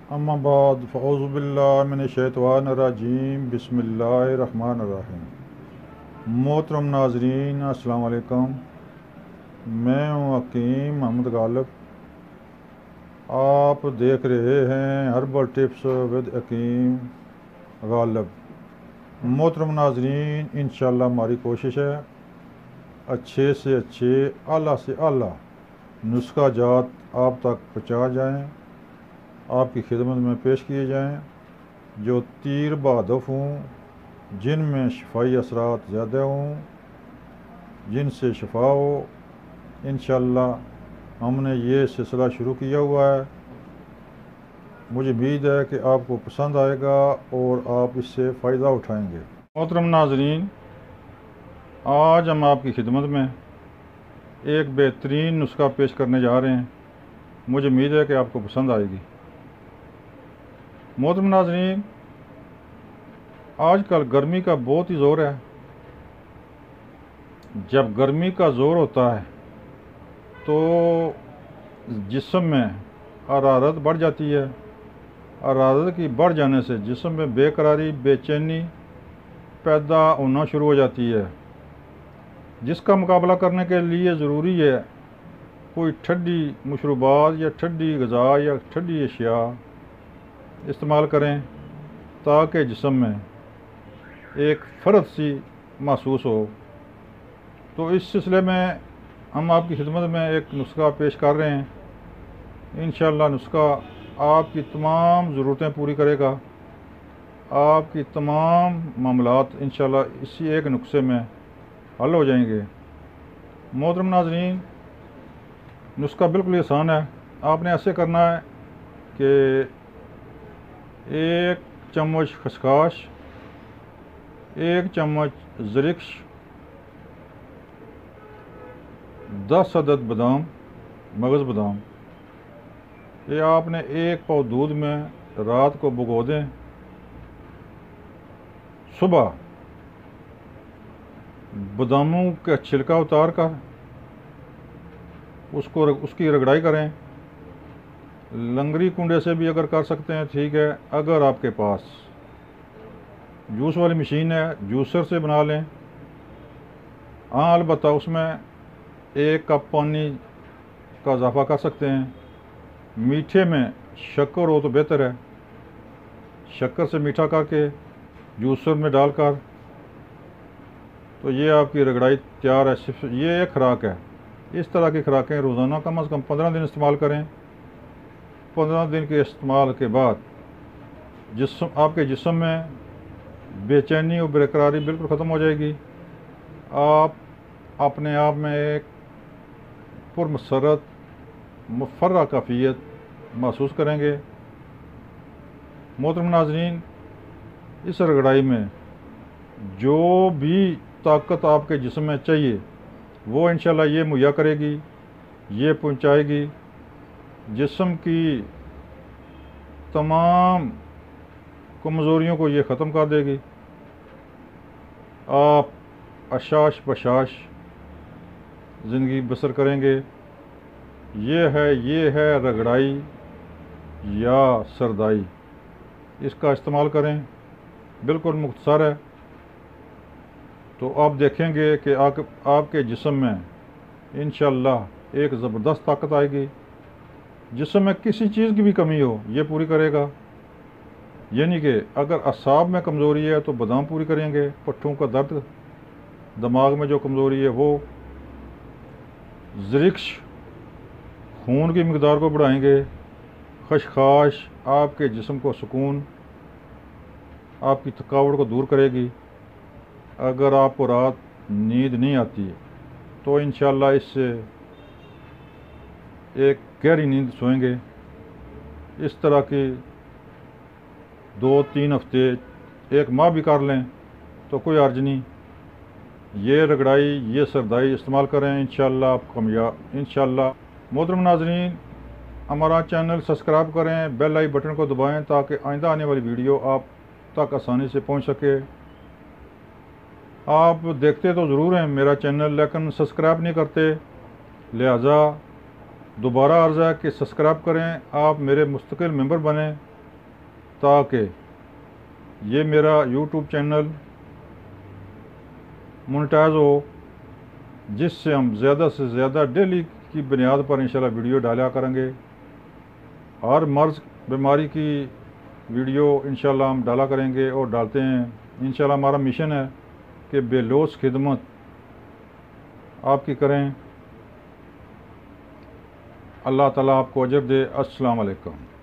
अम्माबाद फ़ौज़ुबिल्लाहिमिनश्शैतानिर्रजीम बिस्मिल्लाहिर्रहमानिर्रहीम। मोहतरम नाज़रीन अस्सलाम वालेकुम। मैं हूँ हकीम मोहम्मद गालिब। आप देख रहे हैं हर्बल टिप्स विद हकीम गालिब। मोहतरम नाज़रीन, इंशाअल्लाह हमारी कोशिश है अच्छे से अच्छे, आला से आला नुस्खा जात आप तक पहुँचा जाएँ, आपकी खिदमत में पेश किए जाएं, जो तीर बहादुफ हों, जिनमें शफाई असरात ज़्यादा हों, जिनसे शफा हो। इंशाअल्लाह हमने ये सिलसिला शुरू किया हुआ है। मुझे उम्मीद है कि आपको पसंद आएगा और आप इससे फ़ायदा उठाएंगे। मोहतरम नाज़रीन, आज हम आपकी खिदमत में एक बेहतरीन नुस्खा पेश करने जा रहे हैं। मुझे उम्मीद है कि आपको पसंद आएगी। मोहतरम नाज़रीन, आजकल गर्मी का बहुत ही ज़ोर है। जब गर्मी का ज़ोर होता है तो जिस्म में हरारत बढ़ जाती है। हरारत की बढ़ जाने से जिस्म में बेकरारी, बेचैनी पैदा होना शुरू हो जाती है, जिसका मुकाबला करने के लिए ज़रूरी है कोई ठंडी मशरूबात या ठंडी ग़िज़ा या ठंडी अशिया इस्तेमाल करें, ताकि जिस्म में एक फ़र्द सी महसूस हो। तो इस सिलसिले में हम आपकी खिदमत में एक नुस्खा पेश कर रहे हैं। इंशाअल्लाह नुस्खा आपकी तमाम ज़रूरतें पूरी करेगा। आपकी तमाम मामलात इंशाअल्लाह इसी एक नुस्खे में हल हो जाएंगे। मोहतरम नाज़रीन, नुस्खा बिल्कुल आसान है। आपने ऐसे करना है कि 1 चम्मच खसखस, 1 चम्मच ज़रिक्स, 10 अदद बादाम, मगज़ बादाम, ये आपने 1 पाव दूध में रात को भिगो दें। सुबह बादामों का छिलका उतार कर उसकी रगड़ाई करें। लंगरी कुंडे से भी अगर कर सकते हैं ठीक है। अगर आपके पास जूस वाली मशीन है, जूसर से बना लें। हाँ, अलबत्ता उसमें 1 कप पानी का इजाफ़ा कर सकते हैं। मीठे में शक्कर हो तो बेहतर है। शक्कर से मीठा करके जूसर में डालकर, तो ये आपकी रगड़ाई तैयार है। सिर्फ ये एक खुराक है। इस तरह की खुराकें रोज़ाना कम से कम 15 दिन इस्तेमाल करें। 15 दिन के इस्तेमाल के बाद आपके जिस्म में बेचैनी और बेकरारी बिल्कुल ख़त्म हो जाएगी। आप अपने आप में एक पुरमसरत मुफर्रा काफ़ियत महसूस करेंगे। मोहतरम नाज़रीन, इस रगड़ाई में जो भी ताकत आपके जिस्म में चाहिए वो इंशाअल्लाह ये मुहैया करेगी, ये पहुंचाएगी। जिस्म की तमाम कमज़ोरियों को ये ख़त्म कर देगी। आप अशाश बशाश ज़िंदगी बसर करेंगे। ये है रगड़ाई या सरदाई। इसका इस्तेमाल करें, बिल्कुल मुख्तसर है। तो आप देखेंगे कि आपके जिस्म में इंशाअल्लाह एक ज़बरदस्त ताकत आएगी। जिस्म में किसी चीज़ की भी कमी हो ये पूरी करेगा। यानी कि अगर असाब में कमज़ोरी है तो बादाम पूरी करेंगे। पट्ठों का दर्द, दिमाग में जो कमज़ोरी है वो, ज़रिक्स खून की मकदार को बढ़ाएंगे। खसखस आपके जिस्म को सुकून, आपकी थकावट को दूर करेगी। अगर आपको रात नींद नहीं आती तो इंशाअल्लाह इससे एक गहरी नींद सोएंगे। इस तरह की 2-3 हफ्ते, 1 माह भी कर लें तो कोई अर्ज नहीं। ये रगड़ाई, ये सरदाई इस्तेमाल करें, इंशाअल्लाह आप कामयाब इंशाअल्लाह। मोहतरम नाज़रीन, हमारा चैनल सब्सक्राइब करें, बेल आई बटन को दबाएं ताकि आइंदा आने वाली वीडियो आप तक आसानी से पहुंच सके। आप देखते तो ज़रूर हैं मेरा चैनल, लेकिन सब्सक्राइब नहीं करते। लिहाजा दोबारा अर्ज़ है कि सब्सक्राइब करें, आप मेरे मुस्तकिल मेंबर बने। ताकि ये मेरा यूट्यूब चैनल मोनेटाइज हो, जिससे हम ज़्यादा से ज़्यादा डेली की बुनियाद पर इंशाल्लाह वीडियो डाला करेंगे। हर मर्ज़ बीमारी की वीडियो इंशाल्लाह हम डाला करेंगे और डालते हैं। इंशाल्लाह हमारा मिशन है कि बेलौस खिदमत आपकी करें। अल्लाह ताला आपको अजर दे। अस्सलाम वालेकुम।